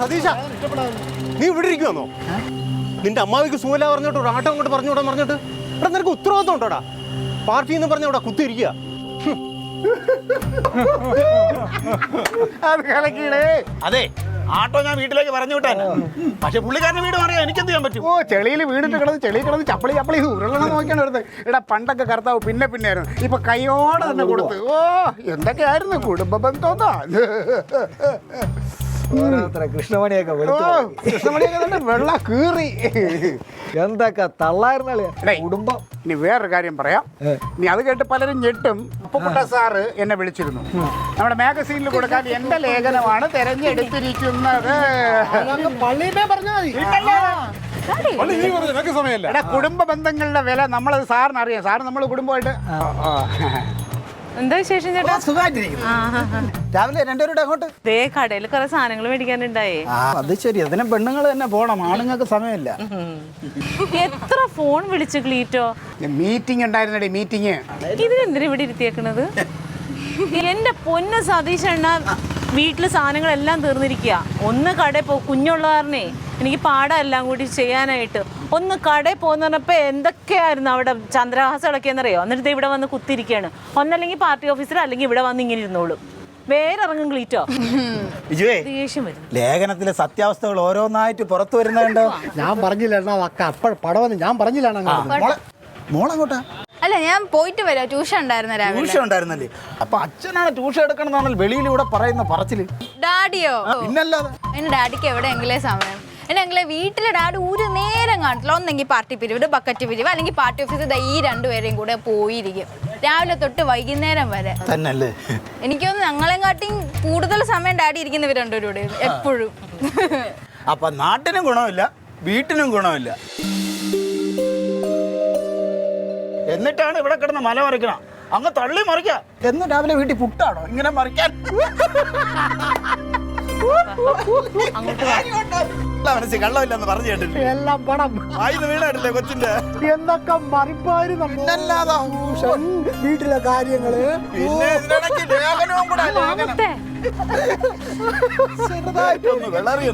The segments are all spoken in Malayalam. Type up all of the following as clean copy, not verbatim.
സതീശ, നീ ഇവിടെ ഇരിക്കുവാന്നോ? നിന്റെ അമ്മാവിക്ക് സുഖല പറഞ്ഞിട്ട് ഒരു ആട്ടം കൊണ്ട് പറഞ്ഞോടാ പറഞ്ഞിട്ട് ഇവിടെ നിനക്ക് ഉത്തരവാദിത്വം ഉണ്ടോടാ? പാർട്ടി എന്ന് പറഞ്ഞ ഇവിടെ കുത്തിയിരിക്കുക. അതെ, ആട്ടോ ഞാൻ വീട്ടിലേക്ക് പറഞ്ഞു വിട്ടാൻ. പക്ഷെ പുള്ളിക്കാരന്റെ വീട് മാറിയാൽ എനിക്കെന്ത് ചെയ്യാൻ പറ്റും? ഓ, ചെളിയിൽ വീണിട്ട് കിടന്ന് ചപ്പളി ഉരുളണം നോക്കിയാണ് എടുത്ത്. ഇവിടെ പണ്ടൊക്കെ കർത്താവ് പിന്നെ ആയിരുന്നു, ഇപ്പൊ കൈയോടെ തന്നെ കൊടുത്ത്. ഓ, എന്തൊക്കെയായിരുന്നു കുടുംബ ബന്ധമെന്നാ. കൃഷ്ണമണിയൊക്കെ കൃഷ്ണമണിയൊക്കെ തന്നെ വെള്ള കീറി. എന്തൊക്കെ തള്ളായിരുന്നല്ലേ കുടുംബം. ഇനി വേറൊരു കാര്യം പറയാം. ഇനി അത് കേട്ട് പലരും ഞെട്ടും. അപ്പുക്കുട്ട സാറ് എന്നെ വിളിച്ചിരുന്നു. നമ്മുടെ മാഗസീനിൽ കൊടുക്കാൻ എന്റെ ലേഖനമാണ് തെരഞ്ഞെടുത്തിരിക്കുന്നത്. കുടുംബ ബന്ധങ്ങളുടെ വില നമ്മളത് സാറിന് അറിയാം. സാറ് നമ്മൾ കുടുംബമായിട്ട് എന്താ വിശേഷം ചേട്ടാ? രാവിലെ രണ്ടുപേരുടെ അങ്ങോട്ട് ദേ കടയിൽ കുറെ സാധനങ്ങൾ മേടിക്കാനുണ്ടായേ. അത് ശരി, അതിന് പെണ്ണുങ്ങൾ തന്നെ പോണം, ആണുങ്ങൾക്ക് സമയമില്ല. എത്ര ഫോൺ വിളിച്ചു ക്ലീറ്റോ? മീറ്റിംഗ് ഉണ്ടായിരുന്നേ, മീറ്റിംഗ്. ഇതിനെന്തിനാ ഇവിടെ ഇരുത്തിയേക്കണത്? എന്റെ പൊന്ന് സതീശണ്ണ, വീട്ടില് സാധനങ്ങളെല്ലാം തീർന്നിരിക്കുക. ഒന്ന് കടയിൽ കുഞ്ഞുള്ള കാരണേ എനിക്ക് പാടാം എല്ലാം കൂടി ചെയ്യാനായിട്ട്. ഒന്ന് കടയിൽ പോകുന്നപ്പോ എന്തൊക്കെയായിരുന്നു അവിടെ ചന്ദ്രഹാസം ഇടക്കിയെന്നറിയോ? എന്നിട്ട് ഇവിടെ വന്ന് കുത്തിരിക്കുകയാണ്. ഒന്നല്ലെങ്കിൽ പാർട്ടി ഓഫീസിലോ അല്ലെങ്കിൽ ഇവിടെ വന്ന് ഇങ്ങനെ ഇരുന്നോളും. വേറെ ഇറങ്ങും ക്ലീറ്റോ. ദേഷ്യം വരും. ലേഖനത്തിലെ സത്യാവസ്ഥകൾ ഓരോന്നായിട്ട് പുറത്തു വരുന്നുണ്ടോ? ഞാൻ പറഞ്ഞില്ല പടവന്ന് ഞാൻ പറഞ്ഞില്ലാണ്. മോളങ്ങോട്ടാ? അല്ല, ഞാൻ പോയിട്ട് വരാം. ട്യൂഷൻ ഉണ്ടായിരുന്നു രാവിലെ. ട്യൂഷൻ ഉണ്ടായിരുന്നല്ലേ? അപ്പൊ അച്ഛനാണ് ട്യൂഷൻ എടുക്കണമെന്നാണല്ലോ വെളിയിലൂടെ പറയുന്ന പറച്ചില്. ഡാഡിയോ? പിന്നല്ലാതെ. എന്റെ ഡാഡിക്ക് എവിടെയെങ്കിലേ സമയം. എന്നെ വീട്ടിലെ ഡാഡി ഒരു നേരം കാണില്ല. ഒന്നെങ്കിൽ പാർട്ടി പിരിവ്, ബക്കറ്റ് പിരിവ്, അല്ലെങ്കിൽ പാർട്ടി ഓഫീസിൽ ഈ രണ്ടുപേരെയും കൂടെ പോയിരിക്കും രാവിലെ തൊട്ട് വൈകുന്നേരം വരെ. തന്നല്ലേ? എനിക്കൊന്ന് ഞങ്ങളെ കാട്ടി കൂടുതൽ സമയം ഡാഡി ഇരിക്കുന്നവർ രണ്ടുപേരുടെ എപ്പോഴും. അപ്പൊ നാട്ടിനും ഗുണമില്ല, വീട്ടിനും ഗുണമില്ല. എന്നിട്ടാണ് ഇവിടെ കിടന്ന് മല മറിക്കണം. അങ്ങ് തള്ളി മറിക്കാം. എന്ന് രാവിലെ വീട്ടിൽ പുട്ടാണോ ഇങ്ങനെ മറിക്കാൻ? മനസ്സിൽ കള്ളമില്ലെന്ന് പറഞ്ഞു കേട്ടില്ല. എല്ലാം പണം ആയിന്ന് വീണായിട്ടില്ലേ കൊച്ചിന്റെ? എന്തൊക്കെ മറിപ്പാര് വീട്ടിലെ കാര്യങ്ങള്. പിന്നെ ഇതിനിടയ്ക്ക് ലേഖനവും കൂടെ. ചെറുതായിട്ടൊന്ന് വെള്ളറിയാൻ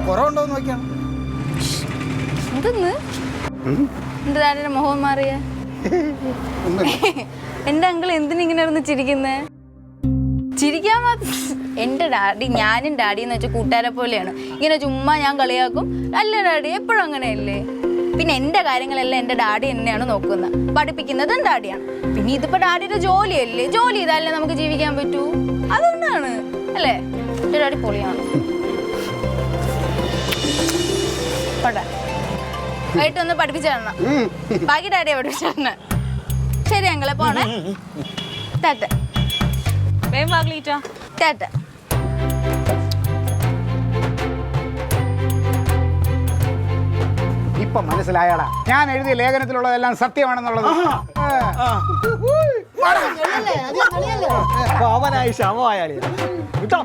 കുറവുണ്ടോന്ന് നോക്കിയാണ്. എന്തെന്ന് എന്റെ ഡാഡിയുടെ മുഖം മാറിയ? എന്റെ അങ്കിൾ എന്തിനിങ്ങനെ ഒന്ന് ചിരിക്കുന്നേ? ചിരിക്കാൻ എന്റെ ഡാഡി, ഞാനും ഡാഡി എന്ന് വെച്ചാൽ കൂട്ടുകാരെ പോലെയാണ്. ഇങ്ങനെ ചുമ്മാ ഞാൻ കളിയാക്കും. അല്ല ഡാഡി, എപ്പോഴും അങ്ങനെയല്ലേ? പിന്നെ എന്റെ കാര്യങ്ങളെല്ലാം എന്റെ ഡാഡി തന്നെയാണ് നോക്കുന്നത്. പഠിപ്പിക്കുന്നതും ഡാഡിയാണ്. പിന്നെ ഇതിപ്പോ ഡാഡിയുടെ ജോലിയല്ലേ, ജോലി ചെയ്താലേ നമുക്ക് ജീവിക്കാൻ പറ്റൂ. അതുകൊണ്ടാണ് അല്ലേ? എന്റെ ഡാഡി പൊളിയാണ്. വൈകിട്ട് ഒന്ന് പഠിപ്പിച്ചു തരണം. ബാക്കി ഡാഡിയെ പഠിപ്പിച്ചു തരണം. ശരി അങ്ങളെ, പോണേ. ടാറ്റ. ടാറ്റ. ഇപ്പൊ മനസ്സിലായടാ, ഞാൻ എഴുതിയ ലേഖനത്തിലുള്ളതെല്ലാം സത്യമാണെന്നുള്ളത്. അവനായി ശവമായാലേ കേട്ടോ.